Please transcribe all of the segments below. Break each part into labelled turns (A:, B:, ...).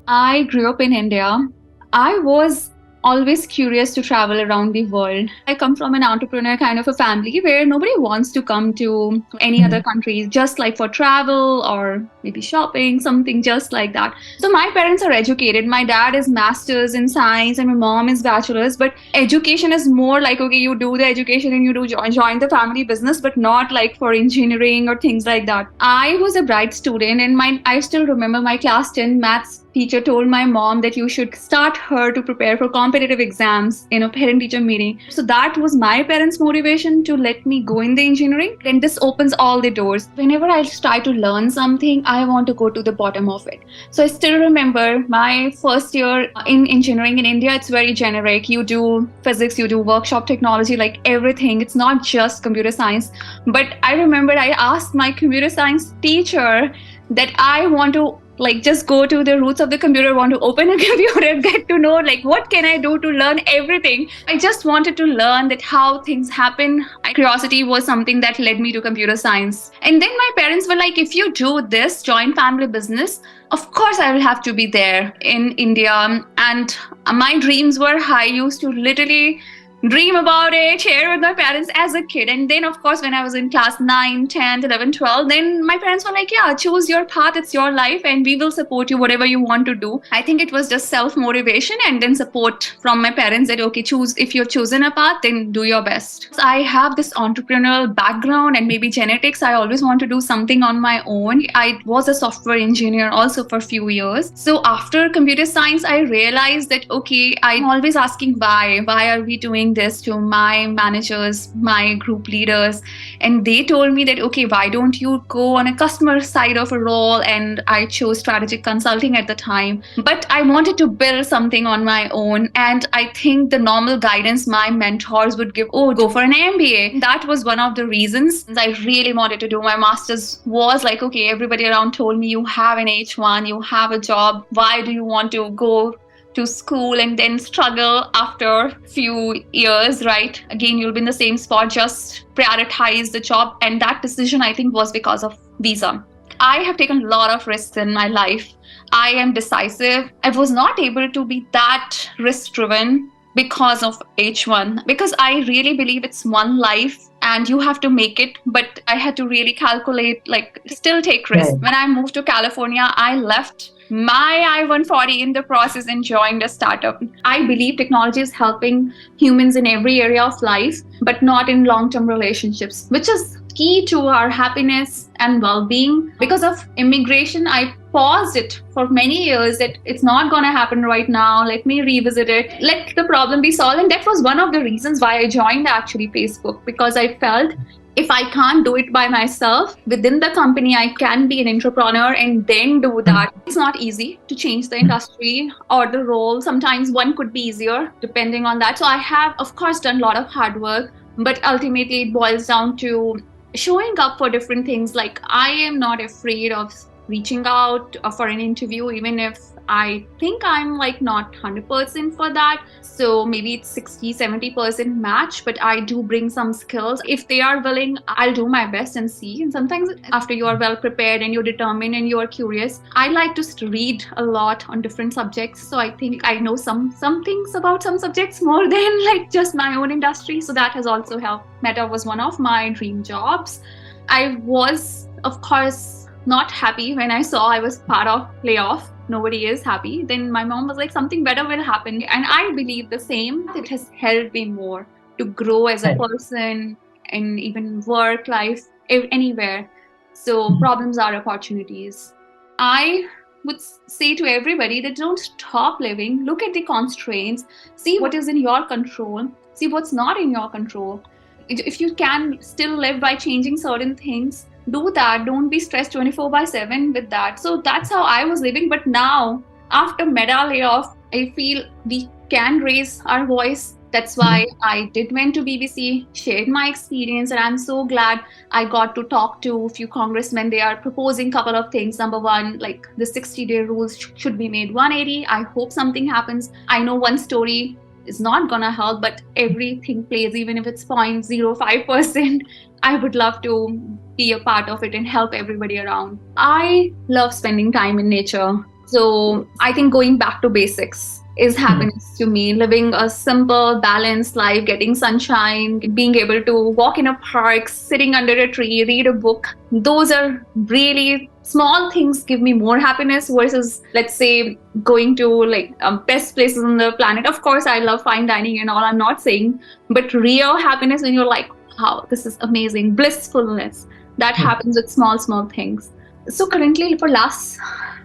A: I grew up in India. I was always curious to travel around the world. I come from an entrepreneur kind of a family where nobody wants to come to any other
B: Mhm.
A: countries just like for travel or maybe shopping, something just like that. So my parents are educated. My dad is masters in science and my mom is bachelor's, but education is more like, okay, you do the education and you do join the family business, but not like for engineering or things like that. I was a bright student and I still remember my class 10 maths teacher told my mom that you should start her to prepare for competitive exams in a parent teacher meeting. So that was my parents' motivation to let me go in the engineering. And this opens all the doors. Whenever I try to learn something, I want to go to the bottom of it. So I still remember my first year in engineering in India, it's very generic. You do physics, you do workshop technology, like everything. It's not just computer science. But I remember I asked my computer science teacher that I want to like just go to the roots of the computer, want to open a computer, get to know like what can I do to learn everything. I just wanted to learn that how things happen. Curiosity was something that led me to computer science. And then my parents were like, if you do this joint family business, of course I will have to be there in India. And my dreams were high. I used to literally dream about it, share with my parents as a kid. And then, of course, when I was in class 9, 10, 11, 12, then my parents were like, yeah, choose your path. It's your life and we will support you, whatever you want to do. I think it was just self-motivation and then support from my parents that, okay, choose, if you've chosen a path, then do your best. So I have this entrepreneurial background and maybe genetics. I always want to do something on my own. I was a software engineer also for a few years. So after computer science, I realized that, okay, I'm always asking why are we doing this to my managers, my group leaders, and they told me that, okay, why don't you go on a customer side of a role? And I chose strategic consulting at the time, but I wanted to build something on my own. And I think the normal guidance my mentors would give, oh, go for an MBA. That was one of the reasons I really wanted to do my master's. Was like, okay, everybody around told me you have an H1, you have a job, why do you want to go to school and then struggle after few years, right? Again, you'll be in the same spot. Just prioritize the job. And that decision, I think, was because of visa. I have taken a lot of risks in my life. I am decisive. I was not able to be that risk driven because of H1, because I really believe it's one life and you have to make it. But I had to really calculate, like, still take risks.
B: Right.
A: When I moved to California, I left my I-140 in the process and joined a startup. I believe technology is helping humans in every area of life, but not in long-term relationships, which is key to our happiness and well-being. Because of immigration, I paused it for many years that it's not going to happen right now. Let me revisit it. Let the problem be solved. And that was one of the reasons why I joined actually Facebook, because I felt if I can't do it by myself within the company, I can be an entrepreneur and then do that. It's not easy to change the industry or the role. Sometimes one could be easier depending on that. So I have, of course, done a lot of hard work, but ultimately it boils down to showing up for different things. Like I am not afraid of reaching out for an interview, even if I think I'm like not 100% for that. So maybe it's 60-70% match, but I do bring some skills. If they are willing, I'll do my best and see. And sometimes after you are well prepared and you're determined and you're curious, I like to read a lot on different subjects. So I think I know some things about some subjects more than like just my own industry. So that has also helped. Meta was one of my dream jobs. I was, of course, not happy when I saw I was part of layoff. Nobody is happy. Then my mom was like, something better will happen. And I believe the same. It has helped me more to grow as a person and even work, life, anywhere. So problems are opportunities. I would say to everybody that don't stop living. Look at the constraints. See what is in your control. See what's not in your control. If you can still live by changing certain things, do that. Don't be stressed 24/7 with that. So that's how I was living. But now, after Meta layoff, I feel we can raise our voice. That's why I did went to BBC, shared my experience, and I'm so glad I got to talk to a few congressmen. They are proposing a couple of things. Number one, like the 60-day rules should be made 180. I hope something happens. I know one story is not gonna help, but everything plays, even if it's 0.05%. I would love to be a part of it and help everybody around. I love spending time in nature. So I think going back to basics is happiness to me. Living a simple, balanced life, getting sunshine, being able to walk in a park, sitting under a tree, read a book. Those are really small things give me more happiness versus, let's say, going to like best places on the planet. Of course, I love fine dining and all, I'm not saying, but real happiness when you're like, wow, this is amazing, blissfulness, that happens with small, small things. So currently for last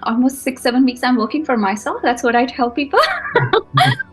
A: almost 6-7 weeks, I'm working for myself. That's what I tell people.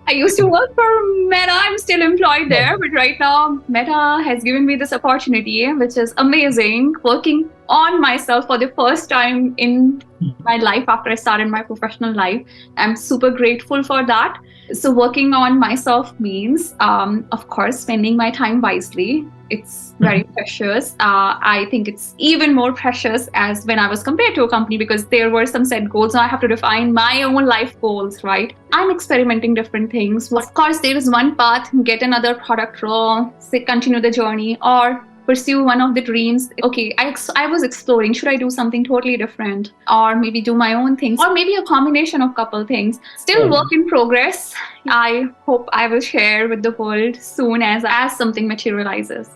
A: I used to work for Meta. I'm still employed there, but right now Meta has given me this opportunity, which is amazing, working on myself for the first time in my life after I started my professional life. I'm super grateful for that. So working on myself means, of course, spending my time wisely. It's very precious. I think it's even more precious as when I was compared to a company, because there were some set goals. Now I have to define my own life goals, right? I'm experimenting different things. Of course, there is one path, get another product role, say continue the journey, or pursue one of the dreams. Okay, I was exploring, should I do something totally different, or maybe do my own things, or maybe a combination of couple things. Still work in progress. I hope I will share with the world soon as something materializes.